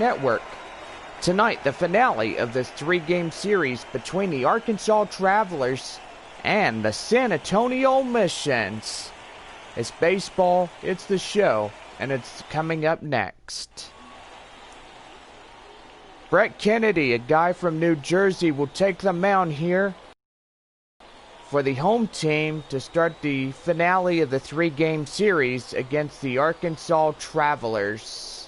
Network. Tonight, the finale of this three-game series between the Arkansas Travelers and the San Antonio Missions. It's baseball, it's the show, and it's coming up next. Brett Kennedy, a guy from New Jersey, will take the mound here for the home team to start the finale of the three-game series against the Arkansas Travelers.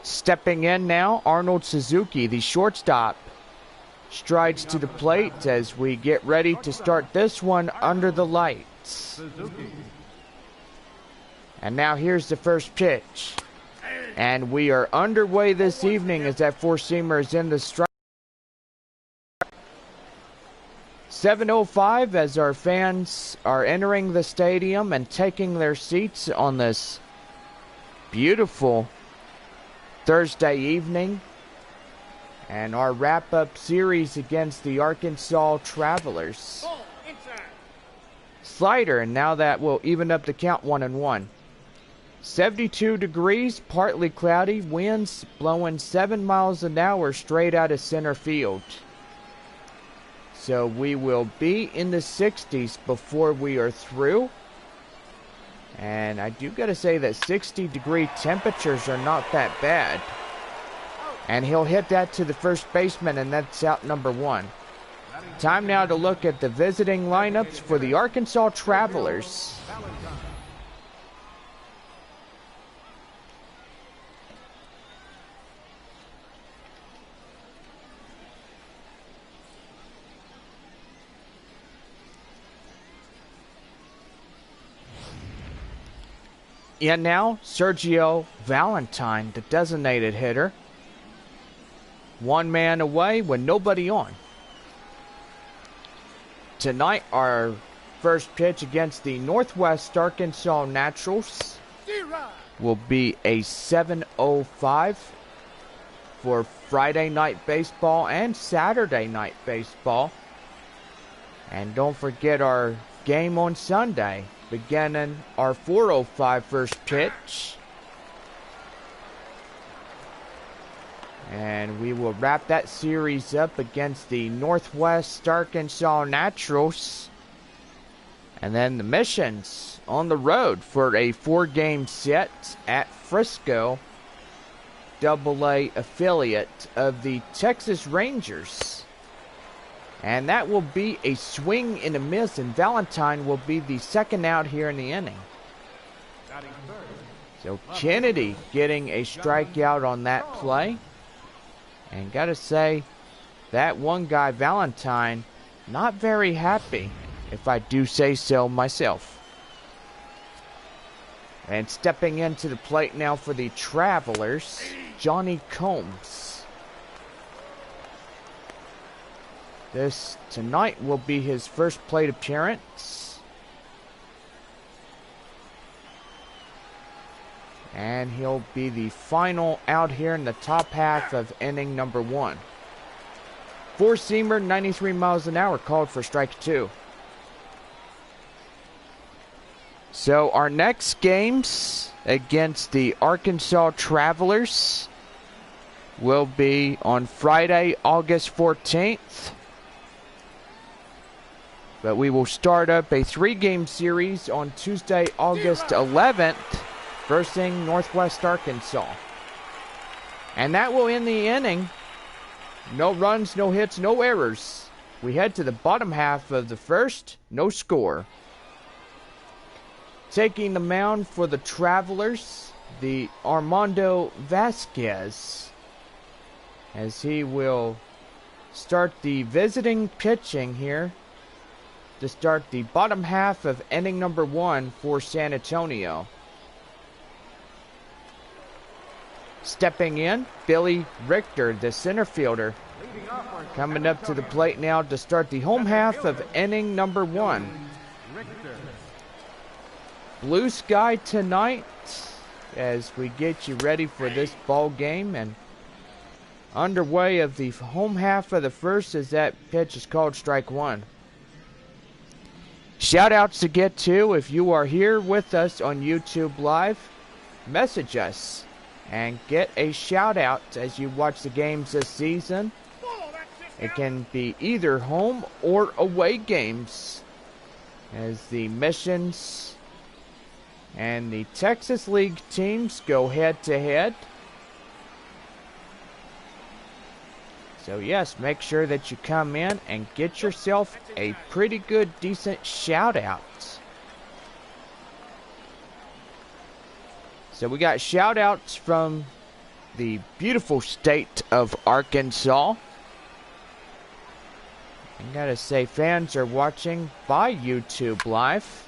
Stepping in now, Arnold Suzuki, the shortstop, strides to the plate as we get ready to start this one under the lights. And now here's the first pitch. And we are underway this evening as that four-seamer is in the strike. 7:05 as our fans are entering the stadium and taking their seats on this beautiful Thursday evening. And our wrap-up series against the Arkansas Travelers. Slider, and now that will even up the count 1-1. 72 degrees, partly cloudy, winds blowing 7 miles an hour straight out of center field. So we will be in the 60s before we are through. And I do got to say that 60-degree temperatures are not that bad. And he'll hit that to the first baseman, and that's out number one. Time now to look at the visiting lineups for the Arkansas Travelers. In now, Sergio Valentine, the designated hitter. One man away with nobody on. Tonight, our first pitch against the Northwest Arkansas Naturals will be a 7:05 for Friday night baseball and Saturday night baseball. And don't forget our game on Sunday, beginning our 4:05 first pitch. And we will wrap that series up against the Northwest Arkansas Naturals. And then the Missions on the road for a 4-game set at Frisco, AA affiliate of the Texas Rangers. And that will be a swing and a miss, and Valentine will be the second out here in the inning. So Kennedy getting a strikeout on that play. And gotta say, that one guy, Valentine, not very happy, if I do say so myself. And stepping into the plate now for the Travelers, Johnny Combs. This tonight will be his first plate appearance. And he'll be the final out here in the top half of inning number one. Four-seamer, 93 miles an hour, called for strike two. So our next games against the Arkansas Travelers will be on Friday, August 14th. But we will start up a 3-game series on Tuesday, August 11th. Versus Northwest Arkansas. And that will end the inning. No runs, no hits, no errors. We head to the bottom half of the first. No score. Taking the mound for the Travelers, the Armando Vasquez. As he will start the visiting pitching here to start the bottom half of inning number one for San Antonio. Stepping in, Billy Richter, the center fielder, coming up to the plate now to start the home half of inning number one. Blue sky tonight as we get you ready for this ball game, and underway of the home half of the first as that pitch is called strike one. Shout outs to get to. If you are here with us on YouTube Live, message us and get a shout out as you watch the games this season. It can be either home or away games, as the missions and the Texas League teams go head to head. So yes, make sure that you come in and get yourself a pretty good, decent shout out. So we got shout outs from the beautiful state of Arkansas. I gotta say, fans are watching by YouTube Live.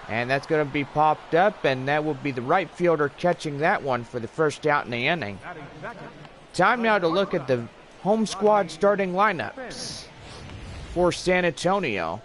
And that's going to be popped up, and that will be the right fielder catching that one for the first out in the inning. Time now to look at the home squad starting lineups for San Antonio.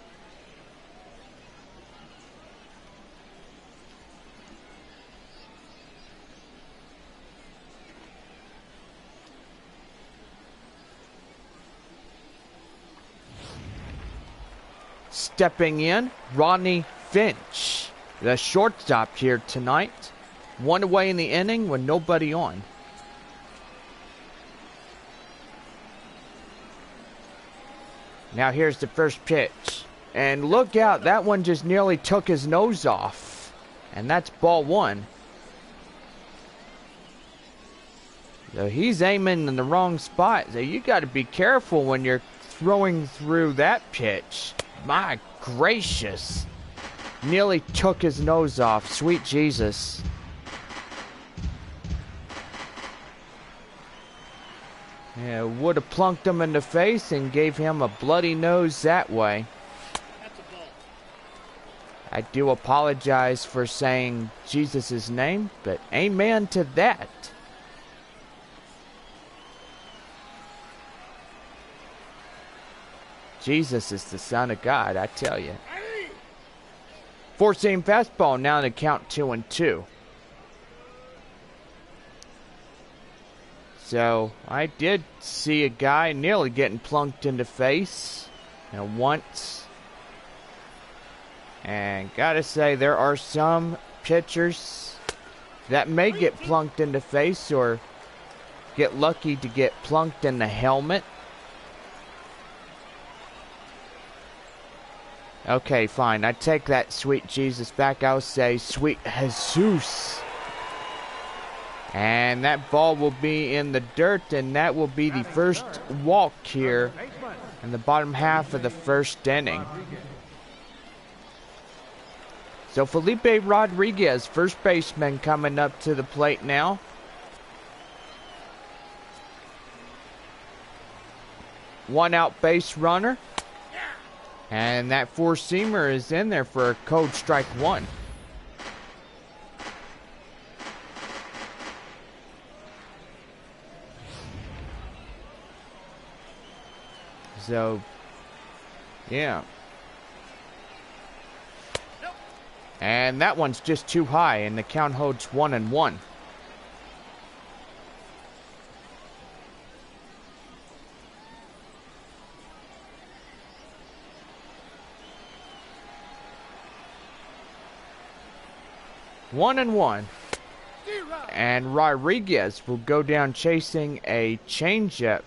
Stepping in, Rodney Finch, the shortstop here tonight. One away in the inning with nobody on. Now here's the first pitch. And look out, that one just nearly took his nose off. And that's ball one. So he's aiming in the wrong spot. So you got to be careful when you're throwing through that pitch. My gracious. Nearly took his nose off. Sweet Jesus. Yeah, would have plunked him in the face and gave him a bloody nose that way. I do apologize for saying Jesus' name, but amen to that. Jesus is the Son of God, I tell you. Four-seam fastball, now in the count 2-2. So, I did see a guy nearly getting plunked in the face. Once. And gotta say, there are some pitchers that may get plunked in the face or get lucky to get plunked in the helmet. Okay, fine. I take that sweet Jesus back. I'll say sweet Jesus. And that ball will be in the dirt, and that will be the first walk here in the bottom half of the first inning. So Felipe Rodriguez, first baseman, coming up to the plate now. One out base runner. And that four-seamer is in there for a code strike one. So, yeah. And that one's just too high, and the count holds 1-1. And Rodriguez will go down chasing a changeup.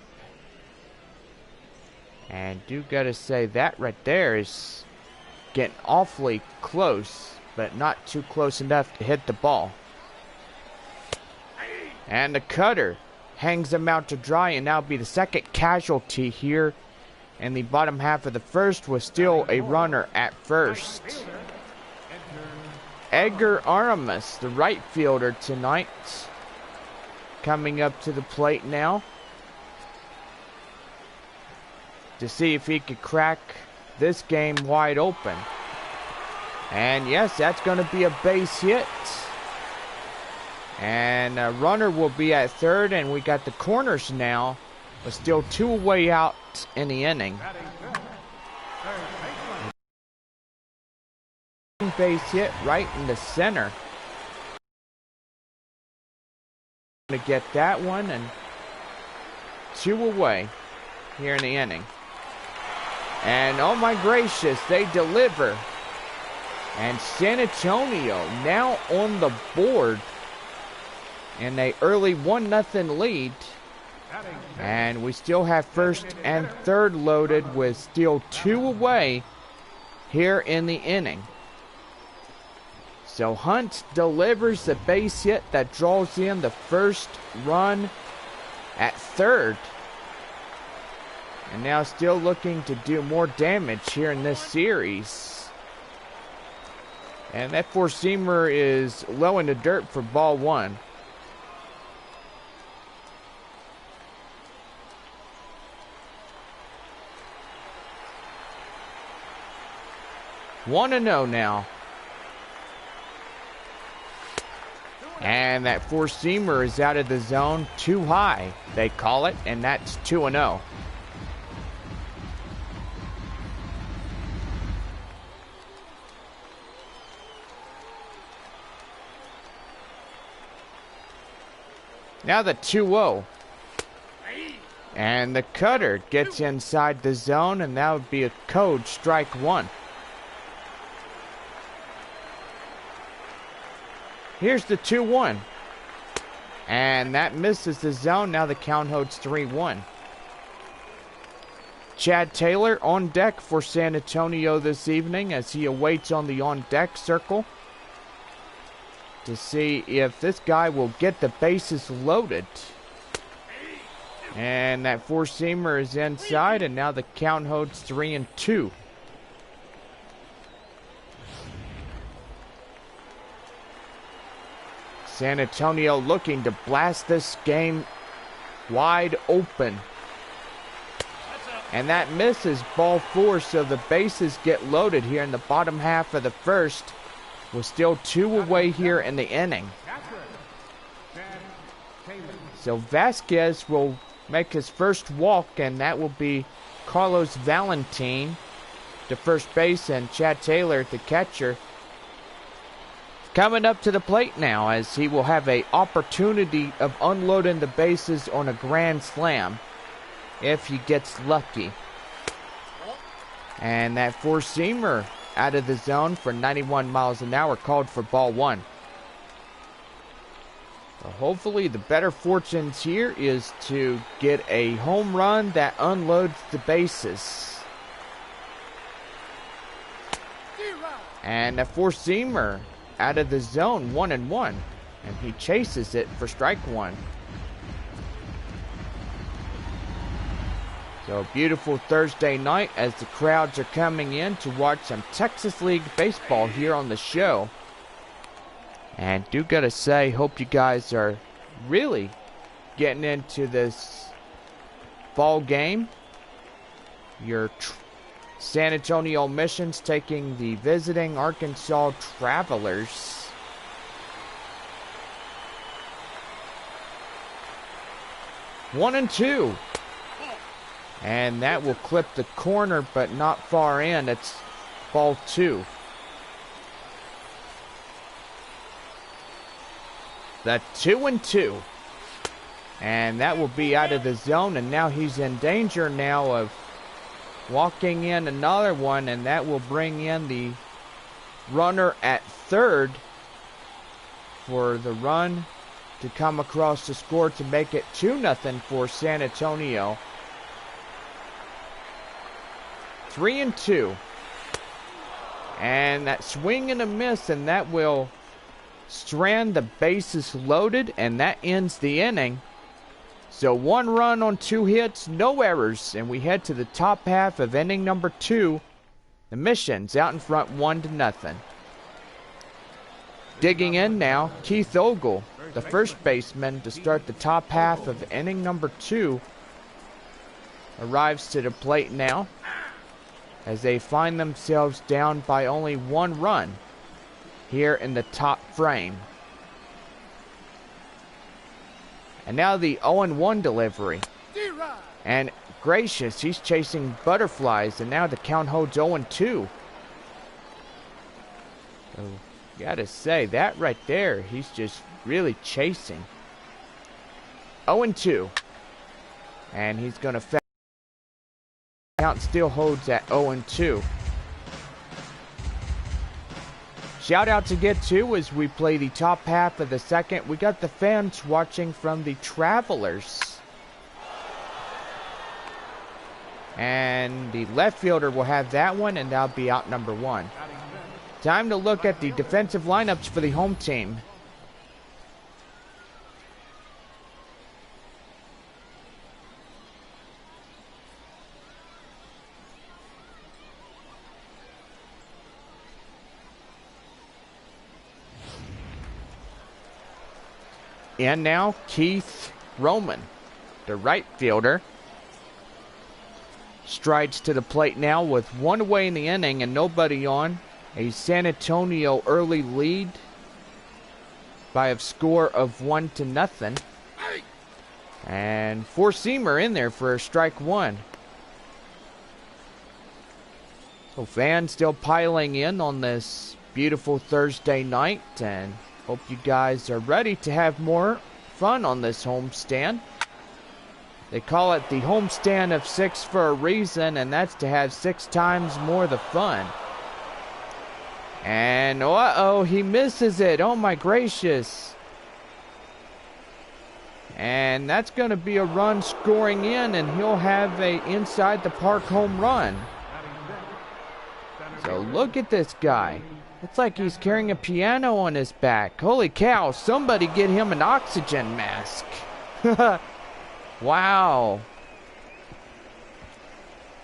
And do gotta say, that right there is getting awfully close, but not too close enough to hit the ball. And the cutter hangs him out to dry, and now be the second casualty here in the bottom half of the first, with still a runner at first. Edgar Aramis, the right fielder tonight, coming up to the plate now to see if he could crack this game wide open. And yes, that's going to be a base hit. And a runner will be at third, and we got the corners now, but still two away out in the inning. Base hit right in the center. To get that one, and two away here in the inning. And oh my gracious, they deliver. And San Antonio now on the board in a early 1-0 lead. And we still have first and third loaded with still 2 away here in the inning. So Hunt delivers the base hit that draws in the first run at third. And now still looking to do more damage here in this series. And that four-seamer is low in the dirt for ball 1. One and 0 now. And that four-seamer is out of the zone, too high, they call it, and that's 2-0. Now the 2-0. And the cutter gets inside the zone, and that would be a code strike 1. Here's the 2-1. And that misses the zone. Now the count holds 3-1. Chad Taylor on deck for San Antonio this evening as he awaits on the on-deck circle to see if this guy will get the bases loaded. And that four-seamer is inside, and now the count holds 3-2. San Antonio looking to blast this game wide open. And that misses ball 4, so the bases get loaded here in the bottom half of the first. We're still 2 away here in the inning. So Vasquez will make his first walk, and that will be Carlos Valentin to first base, and Chad Taylor, the catcher, coming up to the plate now, as he will have an opportunity of unloading the bases on a grand slam if he gets lucky. And that four-seamer out of the zone for 91 miles an hour, called for ball 1. So hopefully the better fortunes here is to get a home run that unloads the bases. And a four-seamer out of the zone, 1-1, and he chases it for strike 1. So beautiful Thursday night as the crowds are coming in to watch some Texas League baseball here on the show. And do gotta say, hope you guys are really getting into this ball game. Your San Antonio Missions taking the visiting Arkansas Travelers. One and 2. And that will clip the corner, but not far in. It's ball 2. The 2-2. And that will be out of the zone, and now he's in danger now of walking in another one, and that will bring in the runner at third for the run to come across the score to make it 2-0 for San Antonio. 3-2. And that swing and a miss, and that will strand the bases loaded, and that ends the inning. So 1 run on 2 hits, no errors, and we head to the top half of inning number 2. The Missions out in front 1-0. Digging in now, Keith Ogle, the first baseman, to start the top half of inning number 2, arrives to the plate now as they find themselves down by only 1 run here in the top frame. And now the 0-1 delivery. And gracious, he's chasing butterflies, and now the count holds 0-2. So, gotta say, that right there, he's just really chasing. 0-2. And he's gonna count still holds at 0-2. Shout out to get to as we play the top half of the second. We got the fans watching from the Travelers. And the left fielder will have that one, and that'll be out number 1. Time to look at the defensive lineups for the home team. And now Keith Roman, the right fielder, strides to the plate now with 1 away in the inning and nobody on. A San Antonio early lead by a score of 1-0. And four-seamer in there for a strike 1. So fans still piling in on this beautiful Thursday night, and hope you guys are ready to have more fun on this homestand. They call it the homestand of 6 for a reason, and that's to have 6 times more the fun. And uh-oh, he misses it. Oh my gracious. And that's going to be a run scoring in, and he'll have a inside the park home run. So look at this guy. It's like he's carrying a piano on his back. Holy cow, somebody get him an oxygen mask. Wow.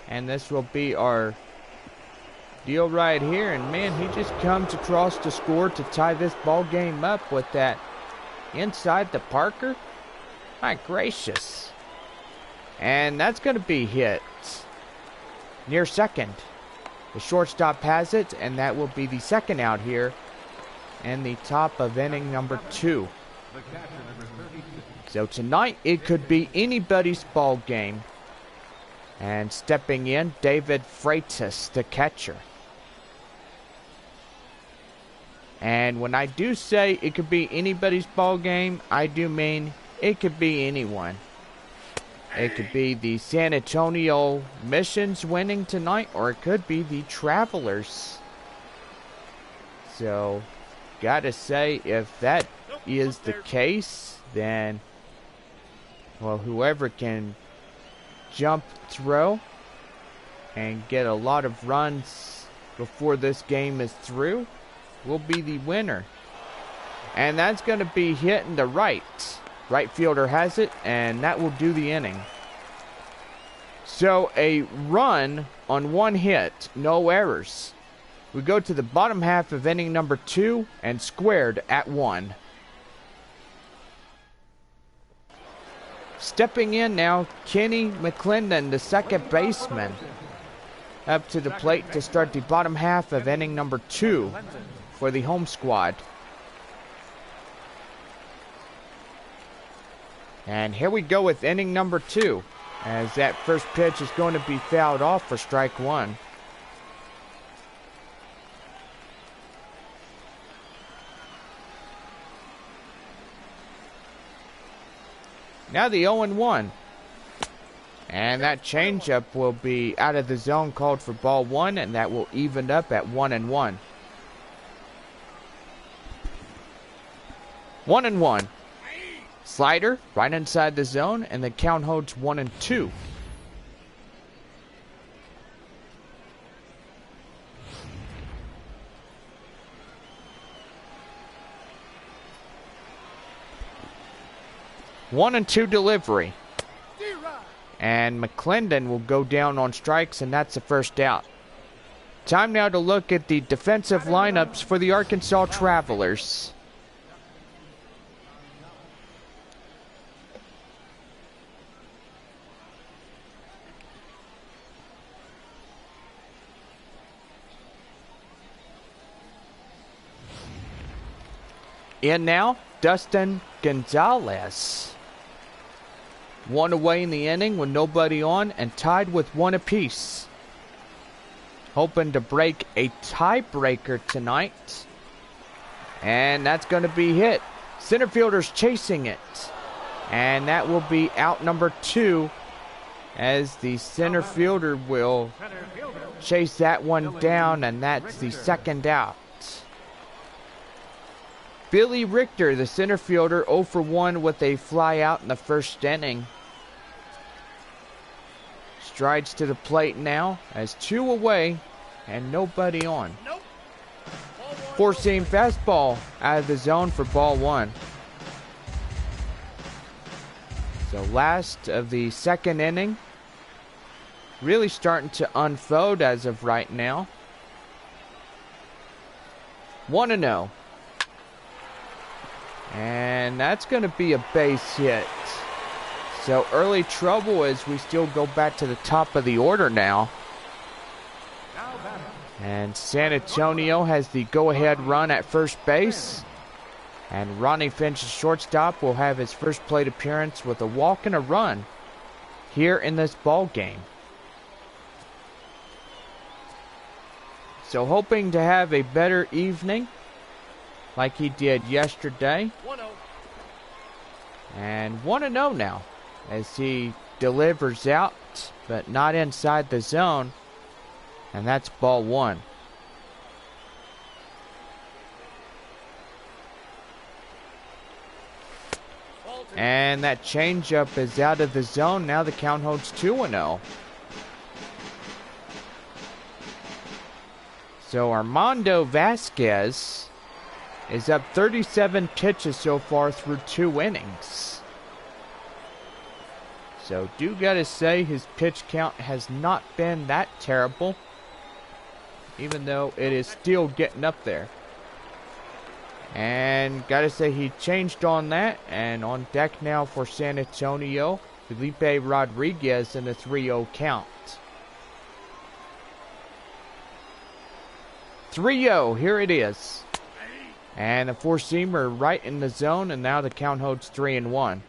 And this will be our deal right here. And man, he just comes across to score to tie this ball game up with that inside the Parker. My gracious. And that's going to be hit near second. The shortstop has it, and that will be the second out here and the top of inning number 2. So tonight it could be anybody's ball game. And stepping in, David Freitas, the catcher. And when I do say it could be anybody's ball game, I do mean it could be anyone. It could be the San Antonio Missions winning tonight, or it could be the Travelers. So, gotta say, if that is the case, then, well, whoever can jump throw and get a lot of runs before this game is through will be the winner. And that's going to be hitting the right. Right fielder has it, and that will do the inning. So a run on 1 hit, no errors. We go to the bottom half of inning number 2 and squared at 1. Stepping in now, Kenny McClendon, the second baseman, up to the plate to start the bottom half of inning number 2 for the home squad. And here we go with inning number 2, as that first pitch is going to be fouled off for strike 1. Now the 0-1. And that changeup will be out of the zone, called for ball 1, and that will even up at 1-1. 1-1. Slider right inside the zone, and the count holds 1-2. One and two delivery. And McClendon will go down on strikes, and that's the first out. Time now to look at the defensive lineups for the Arkansas Travelers. In now, Dustin Gonzalez. One away in the inning with nobody on and tied with 1 apiece. Hoping to break a tiebreaker tonight. And that's going to be hit. Center fielder's chasing it. And that will be out number 2 as the center fielder will chase that one down, and that's the second out. Billy Richter, the center fielder, 0 for 1 with a fly out in the first inning. Strides to the plate now as 2 away and nobody on. Four-seam fastball out of the zone for ball 1. So last of the second inning. Really starting to unfold as of right now. 1-0. And that's going to be a base hit. So early trouble as we still go back to the top of the order now. And San Antonio has the go-ahead run at first base. And Ronnie Finch's shortstop will have his first plate appearance with a walk and a run here in this ball game. So hoping to have a better evening like he did yesterday. And 1-0 now as he delivers out, but not inside the zone. And that's ball 1. And that changeup is out of the zone. Now the count holds 2-0. So Armando Vasquez is up 37 pitches so far through 2 innings. So do gotta say his pitch count has not been that terrible, even though it is still getting up there. And gotta say he changed on that. And on deck now for San Antonio, Felipe Rodriguez in a 3-0 count. 3-0, here it is. And a four-seamer right in the zone, and now the count holds 3-1.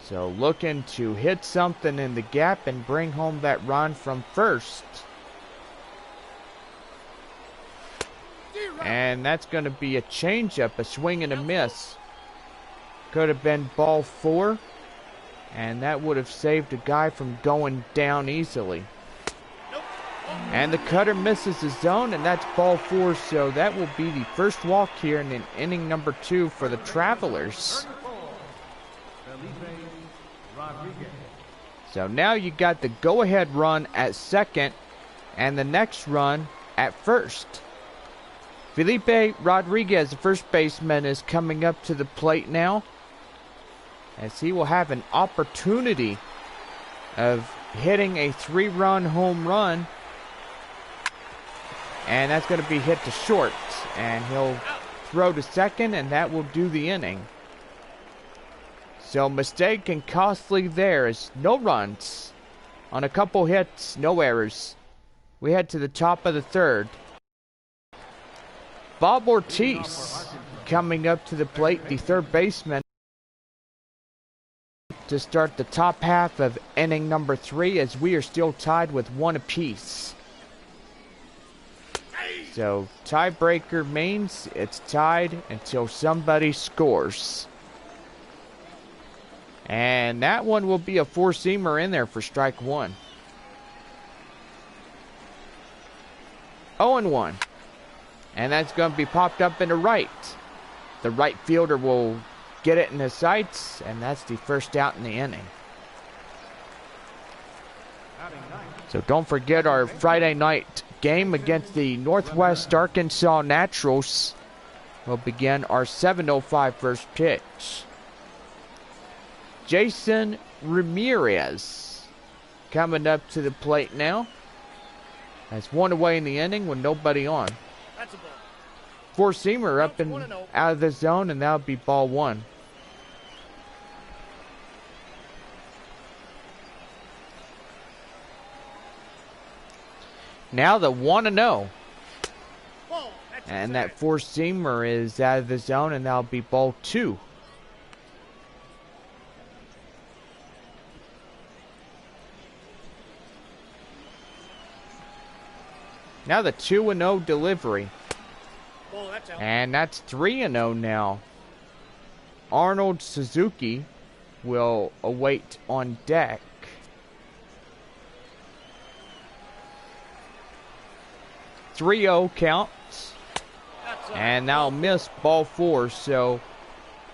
So looking to hit something in the gap and bring home that run from first. And that's going to be a changeup, a swing and a miss. Could have been ball 4. And that would have saved a guy from going down easily. And the cutter misses the zone, and that's ball 4. So that will be the first walk here in inning number 2 for the Travelers. So now you got the go-ahead run at second and the next run at first. Felipe Rodriguez, the first baseman, is coming up to the plate now, as he will have an opportunity of hitting a 3-run home run. And that's going to be hit to short. And he'll throw to second, and that will do the inning. So mistake and costly there is no runs on a couple hits, no errors. We head to the top of the third. Bob Ortiz coming up to the plate, the third baseman, to start the top half of inning number 3, as we are still tied with 1 apiece. So tiebreaker means it's tied until somebody scores. And that one will be a four-seamer in there for strike 1. 0-1. And that's going to be popped up into right. The right fielder will get it in his sights, and that's the first out in the inning. So don't forget our Friday night game against the Northwest Arkansas Naturals. We'll begin our 7:05 first pitch. Jason Ramirez coming up to the plate now. That's 1 away in the inning with nobody on. Four-seamer up and out of the zone, and that'll be ball 1. Now the 1-0. And that four-seamer is out of the zone, and that'll be ball 2. Now the 2-0 delivery. And that's 3-0 now. Arnold Suzuki will await on deck. .30 counts, and now miss ball 4, so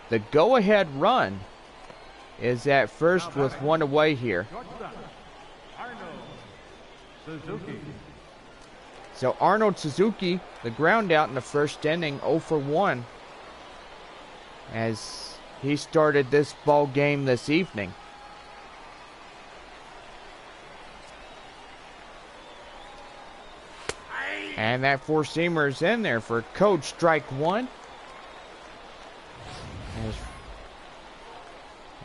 the go-ahead run is at first with one away here. So Arnold Suzuki, the ground out in the first inning, 0 for 1, as he started this ball game this evening. And that four-seamer is in there for code strike 1.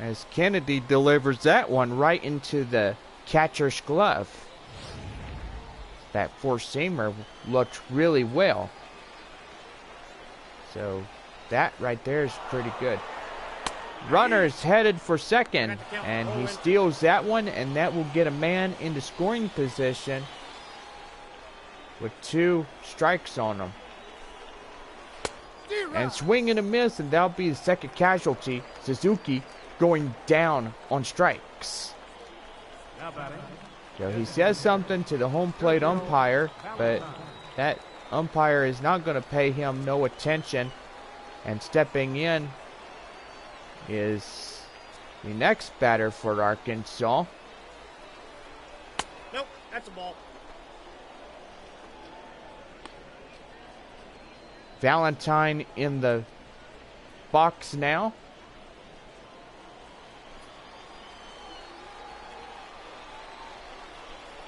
As Kennedy delivers that one right into the catcher's glove. That four-seamer looked really well. So that right there is pretty good. Runner is headed for second, and he steals that one, and that will get a man into scoring position with 2 strikes on him. And swing and a miss, and that'll be the second casualty. Suzuki going down on strikes. So he says something to the home plate umpire, but that umpire is not going to pay him no attention. And stepping in is the next batter for Arkansas. Nope, that's a ball. Valentine in the box now.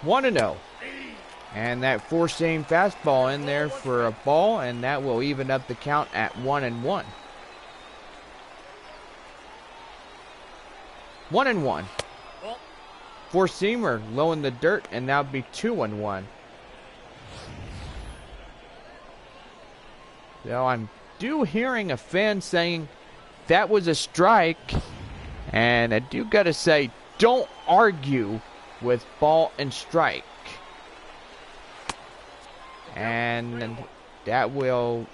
One and 0. And that four-seam fastball in there for a ball, and that will even up the count at 1-1. 1-1. Four-seamer low in the dirt, and that'll be 2-1. So I'm hearing a fan saying that was a strike, and I do gotta say, don't argue with ball and strike. And that will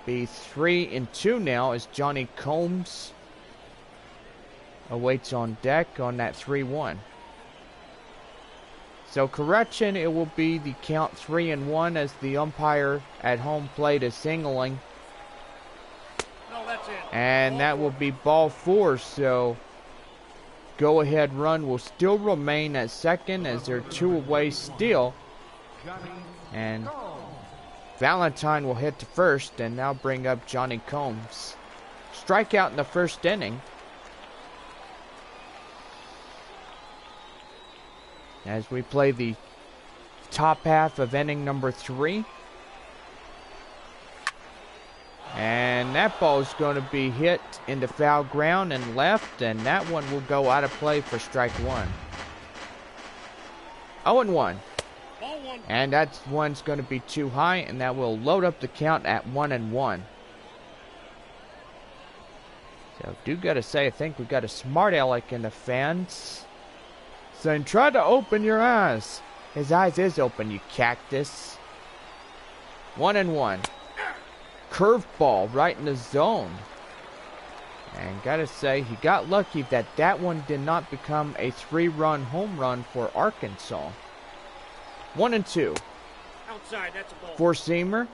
be 3-2 now, as Johnny Combs awaits on deck on that 3-1. So correction, it will be the count 3-1 as the umpire at home plate is signaling. No, that's it. And that will be ball 4, so go ahead run will still remain at second as they're 2 away still. And Valentine will hit to first and now bring up Johnny Combs. Strikeout in the first inning. As we play the top half of inning number 3. And that ball is going to be hit into foul ground and left, and that one will go out of play for strike 1. 0-1. And that one's going to be too high, and that will load up the count at 1-1. So do gotta say, I think we got a smart aleck in the fence. Saying, try to open your eyes. His eyes is open, you cactus. 1-1. Curveball right in the zone. And gotta say, he got lucky that that one did not become a 3-run home run for Arkansas. 1-2. Outside, that's a ball. Four-seamer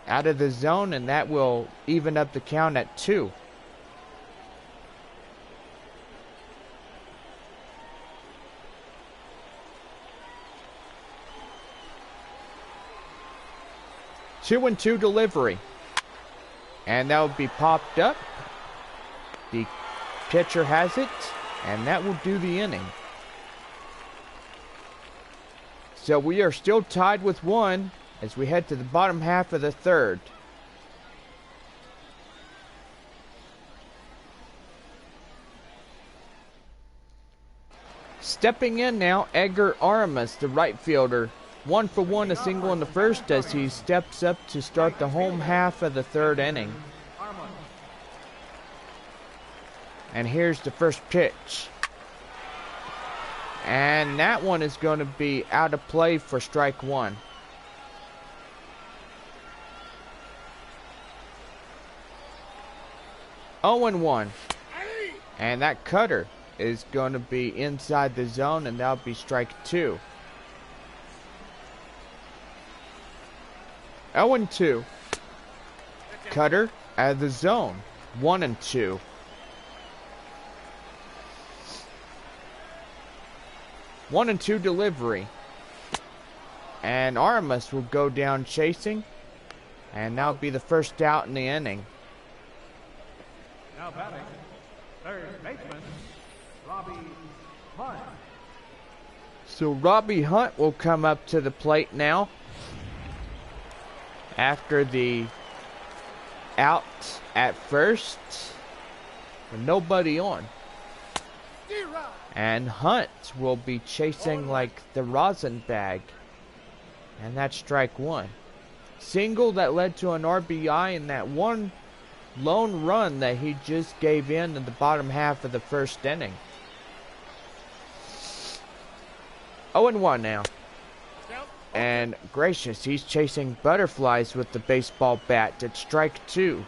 out of the zone, and that will even up the count at 2. Two and 2 delivery. And that will be popped up. The pitcher has it, and that will do the inning. So we are still tied with 1 as we head to the bottom half of the 3rd. Stepping in now, Edgar Aramis, the right fielder. 1 for 1, a single in the first as he steps up to start the home half of the 3rd inning. And here's the first pitch. And that one is going to be out of play for strike 1. 0-1. And that cutter is going to be inside the zone, and that'll be strike 2. 0-2. Cutter out of the zone. 1-2. One and two delivery. And Artemis will go down chasing. And that'll be the first out in the inning. Now batting, third baseman, Robbie Hunt. So Robbie Hunt will come up to the plate now. After the out at first. With nobody on. And Hunt will be chasing like the rosin bag. And that's strike 1. Single that led to an RBI in that one lone run that he just gave in the bottom half of the first inning. 0-1 now. And gracious, he's chasing butterflies with the baseball bat. It's strike 2.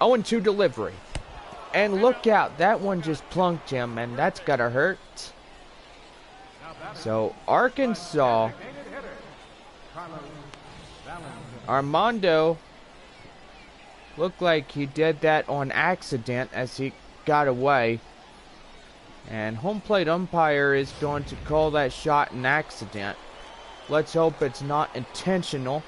0-2 delivery. And look out, that one just plunked him, and that's gotta hurt. So Arkansas, Armando looked like he did that on accident as he got away. And home plate umpire is going to call that shot an accident. Let's hope it's not intentional.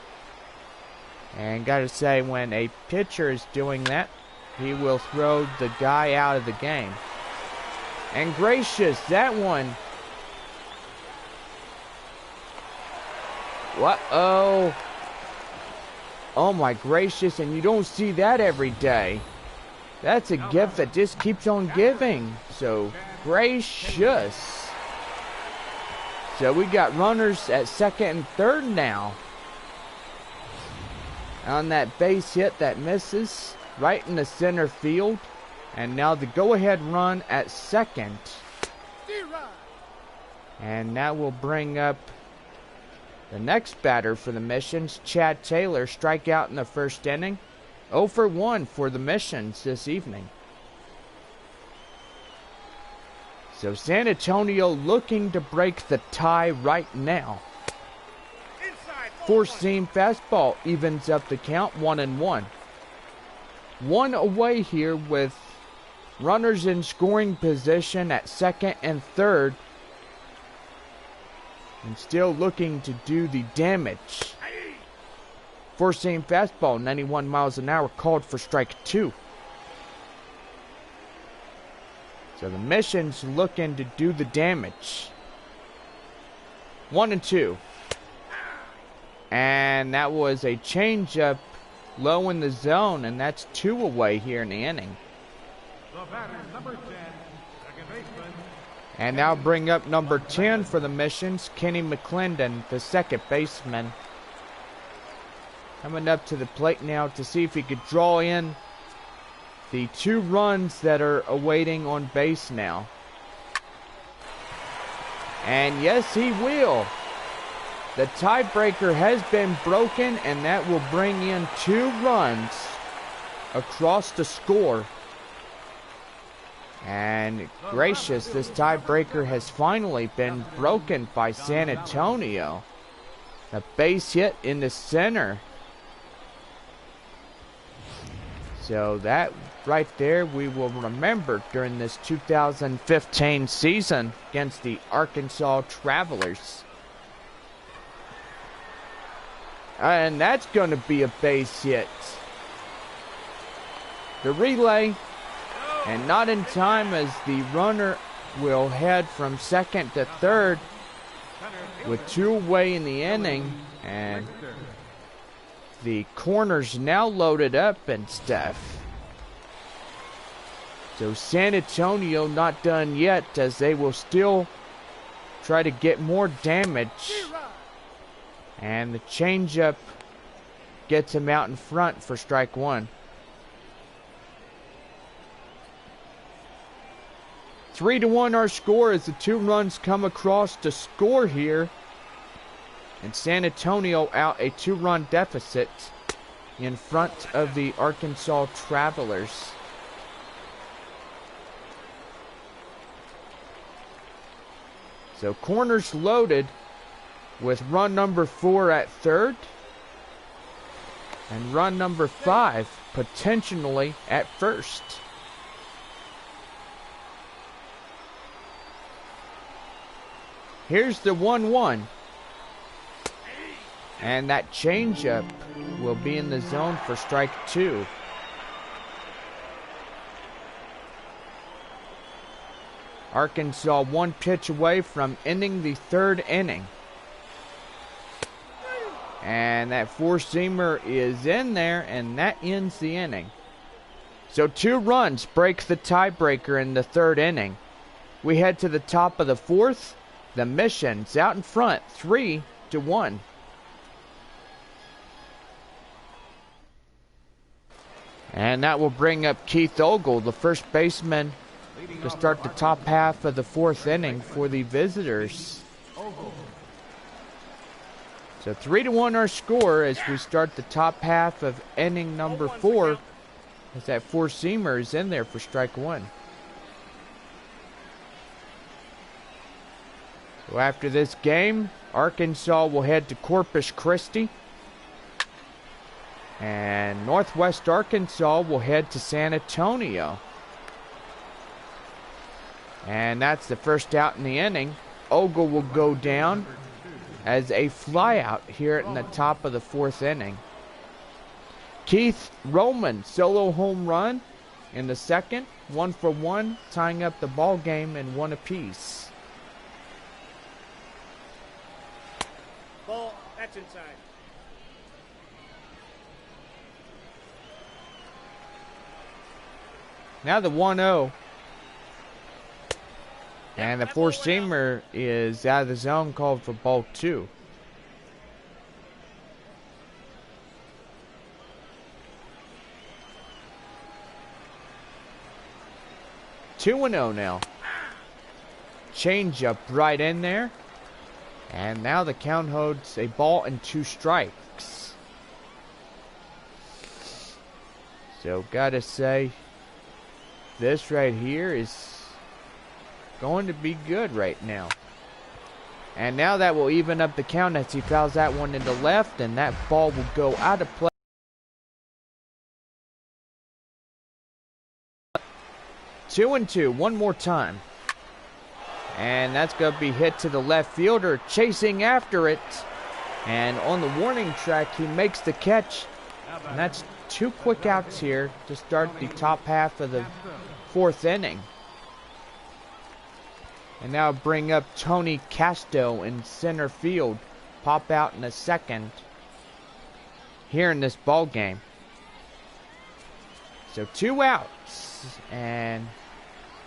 And gotta say, when a pitcher is doing that, he will throw the guy out of the game. And gracious, that one. What? Oh. Oh my gracious, and you don't see that every day. That's a gift that just keeps on giving. So gracious. So we got runners at second and third now. On that base hit that misses right in the center field. And now the go-ahead run at second. And that will bring up the next batter for the Missions, Chad Taylor, strikeout in the first inning. 0 for 1 for the Missions this evening. So San Antonio looking to break the tie right now. Four-seam fastball evens up the count, 1-1. One away here with runners in scoring position at second and third. And still looking to do the damage. Four-seam fastball, 91 miles an hour, called for strike 2. So the Missions looking to do the damage. 1-2. And that was a changeup low in the zone, and that's 2 away here in the inning. The batter, number 10, second baseman. And now bring up number 10 for the Missions, Kenny McClendon, the second baseman. Coming up to the plate now to see if he could draw in the 2 runs that are awaiting on base now. And yes, he will. The tiebreaker has been broken, and that will bring in 2 runs across the score. And gracious, this tiebreaker has finally been broken by San Antonio. A base hit in the center. So that right there we will remember during this 2015 season against the Arkansas Travelers. And that's going to be a base hit. The relay, and not in time, as the runner will head from second to third with 2 away in the inning. And the corners now loaded up and stuff. So San Antonio not done yet, as they will still try to get more damage. And the changeup gets him out in front for strike 1. 3-1 our score as the 2 runs come across to score here. And San Antonio out a 2-run deficit. in front of the Arkansas Travelers. So corners loaded with run number 4 at third and run number 5 potentially at first. Here's the 1-1. And that changeup will be in the zone for strike 2. Arkansas 1 pitch away from ending the 3rd inning. And that 4-seamer is in there, and that ends the inning. So 2 runs break the tiebreaker in the 3rd inning. We head to the top of the 4th. The Mission's out in front, 3-1. And that will bring up Keith Ogle, the first baseman, to start the top half of the 4th inning for the visitors. So 3-1 our score as we start the top half of inning number 4, as that 4-seamer is in there for strike 1. So after this game, Arkansas will head to Corpus Christi, and Northwest Arkansas will head to San Antonio. And that's the first out in the inning. Ogle will go down as a flyout here in the top of the 4th inning. Keith Roman, solo home run in the 2nd, 1 for 1, tying up the ball game in 1 apiece. Ball, that's inside. Now the 1-0. And the 4-seamer is out of the zone, called for ball 2. Two and 0 now. Change up right in there. And now the count holds a ball and 2 strikes. So gotta say, this right here is going to be good right now. And now that will even up the count as he fouls that one into left, and that ball will go out of play. 2-2, one more time. And that's going to be hit to the left fielder, chasing after it. And on the warning track, he makes the catch. And that's 2 quick outs here to start the top half of the 4th inning. And now bring up Tony Casto in center field. Pop out in a second here in this ball game. So 2 outs. And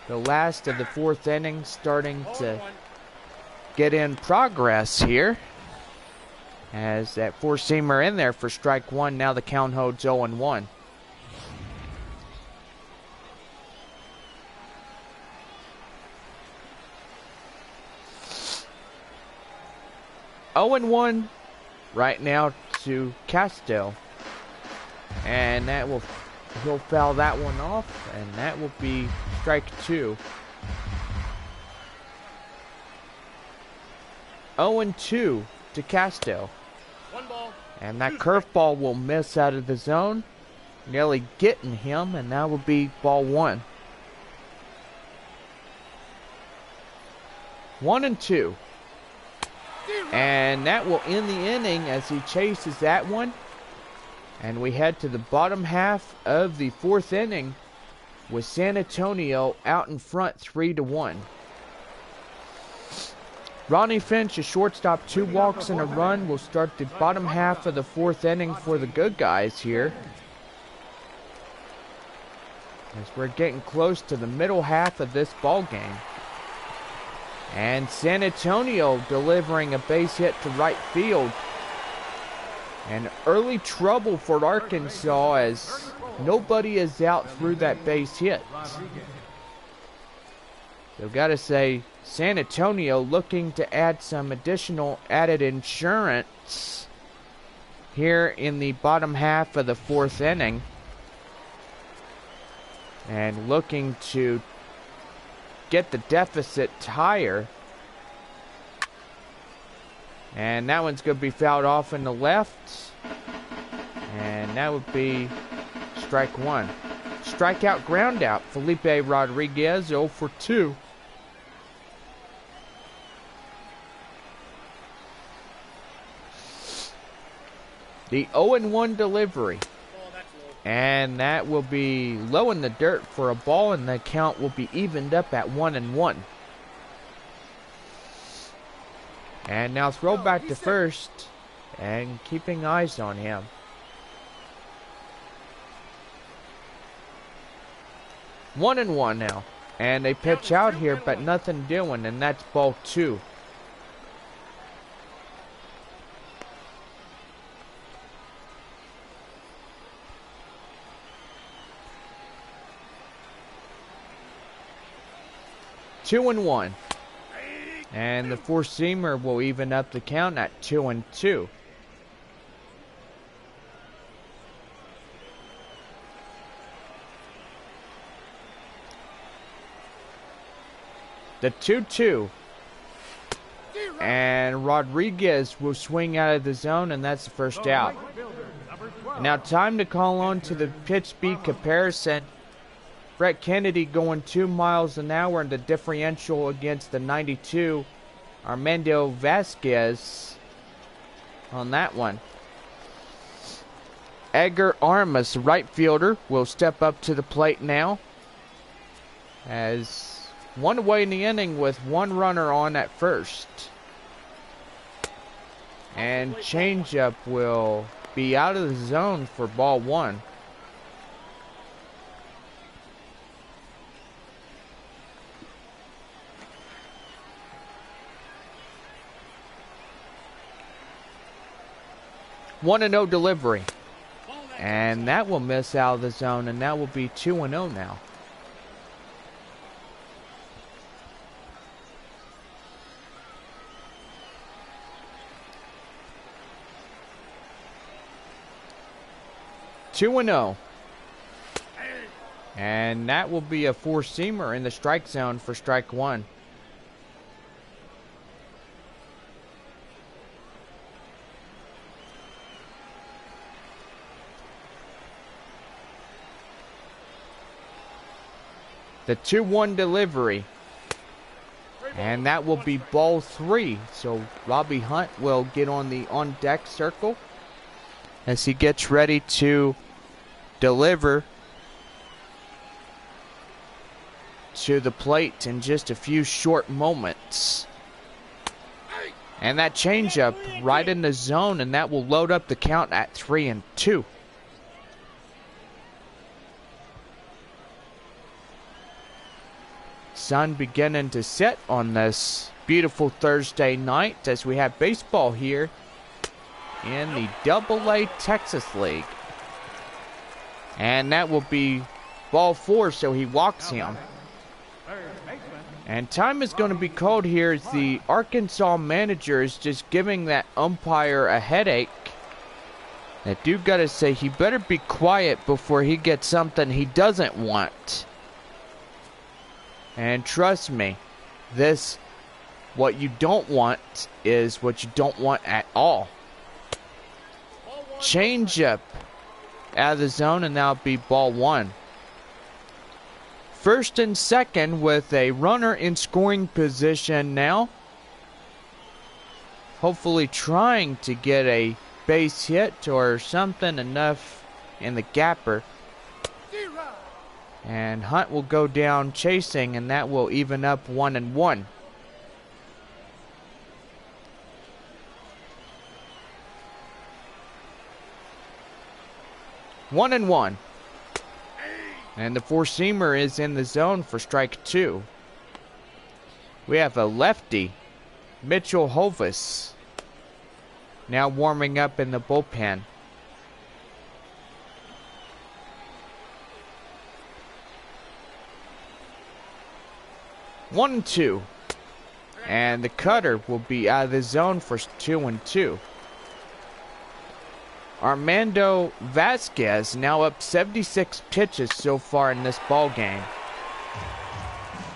the last of the 4th inning starting to get in progress here. As that 4-seamer in there for strike 1. Now the count holds 0-1. (0-1) right now to Castell, and that will, he'll foul that one off, and that will be strike 2. 0-2 to Castell, 1 ball. and that curveball will miss out of the zone, nearly getting him, and that will be ball 1. 1-2. And that will end the inning as he chases that one. And we head to the bottom half of the 4th inning with San Antonio out in front 3-1. Ronnie Finch, a shortstop, 2 walks and a run, will start the bottom half of the 4th inning for the good guys here. As we're getting close to the middle half of this ball game. And San Antonio delivering a base hit to right field. And early trouble for Arkansas as nobody is out through that base hit. So gotta say, San Antonio looking to add some additional added insurance here in the bottom half of the 4th inning. And looking to get the deficit higher. And that one's going to be fouled off in the left. And that would be strike 1. Strikeout, ground out. Felipe Rodriguez 0 for 2. The 0-1 delivery. And that will be low in the dirt for a ball, and the count will be evened up at 1-1. And now throw back to first, and keeping eyes on him. One and one now. And they pitch out here, but nothing doing, and that's ball 2. Two and 1. And the 4-seamer will even up the count at 2-2. The 2-2. And Rodriguez will swing out of the zone, and that's the first out. Now time to call on to the pitch speed comparison. Brett Kennedy going 2 miles an hour in the differential against the 92. Armando Vasquez on that one. Edgar Armas, the right fielder, will step up to the plate now. As one away in the inning with 1 runner on at first. And changeup will be out of the zone for ball 1. One and 0 delivery. And that will miss out of the zone, and that will be 2-0 now. Two and 0. And that will be a 4-seamer in the strike zone for strike 1. The 2-1 delivery. And that will be ball 3. So Robbie Hunt will get on the on-deck circle as he gets ready to deliver to the plate in just a few short moments. And that changeup right in the zone, and that will load up the count at 3-2. Sun beginning to set on this beautiful Thursday night as we have baseball here in the AA Texas League. And that will be ball 4, so he walks him. And time is going to be called here as the Arkansas manager is just giving that umpire a headache. I do gotta say, he better be quiet before he gets something he doesn't want. And trust me, what you don't want is what you don't want at all. Changeup out of the zone, and that'll be ball 1. First and second with a runner in scoring position now. Hopefully trying to get a base hit or something enough in the gapper. And Hunt will go down chasing, and that will even up 1-1. One and 1. And the 4-seamer is in the zone for strike 2. We have a lefty, Mitchell Hovis, now warming up in the bullpen. One and 2. And the cutter will be out of the zone for 2-2. Armando Vasquez now up 76 pitches so far in this ball game.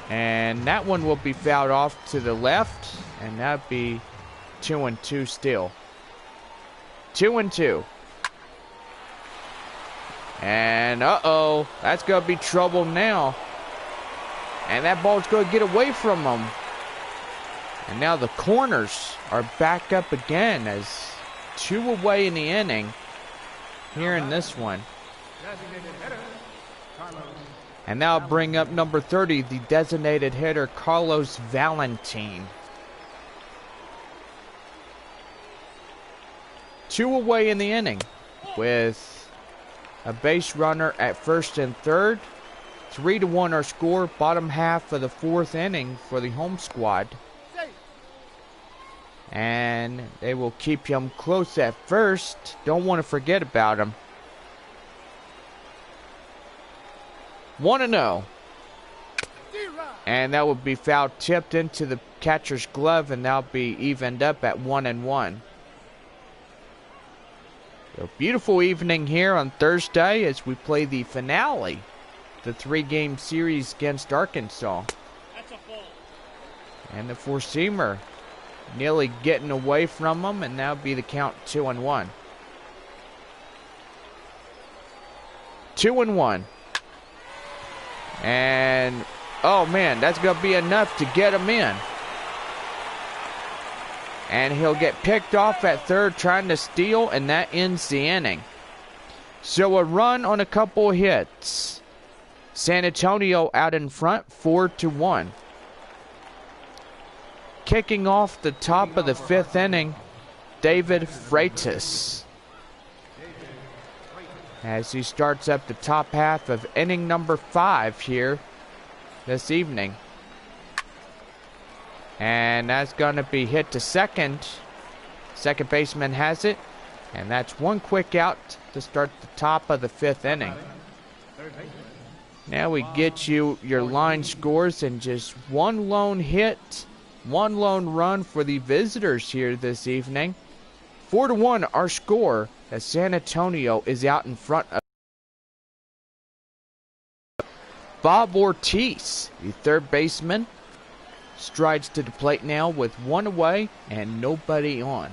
And that one will be fouled off to the left, and that'd be 2-2 still. 2-2. And uh-oh, that's going to be trouble now. And that ball's going to get away from him. And now the corners are back up again as 2 away in the inning here in this one. And now bring up number 30, the designated hitter, Carlos Valentin. 2 away in the inning with a base runner at first and third. 3-1 our score, bottom half of the 4th inning for the home squad. And they will keep him close at first. Don't want to forget about him. 1-0. And that will be foul tipped into the catcher's glove, and that'll be evened up at 1-1. So beautiful evening here on Thursday as we play the finale, the 3-game series against Arkansas. That's a ball. And the four-seamer nearly getting away from them, and that'll be the count 2-1. 2-1. And, oh man, that's going to be enough to get him in. And he'll get picked off at third trying to steal, and that ends the inning. So a run on a couple hits. San Antonio out in front, 4-1. Kicking off the top of the 5th inning, David Freitas, as he starts up the top half of inning number 5 here this evening. And that's going to be hit to second. Second baseman has it. And that's one quick out to start the top of the 5th inning. Now we get you your line scores and just one lone hit, one lone run for the visitors here this evening. 4-1 our score as San Antonio is out in front of Bob Ortiz, the third baseman, strides to the plate now with 1 away and nobody on.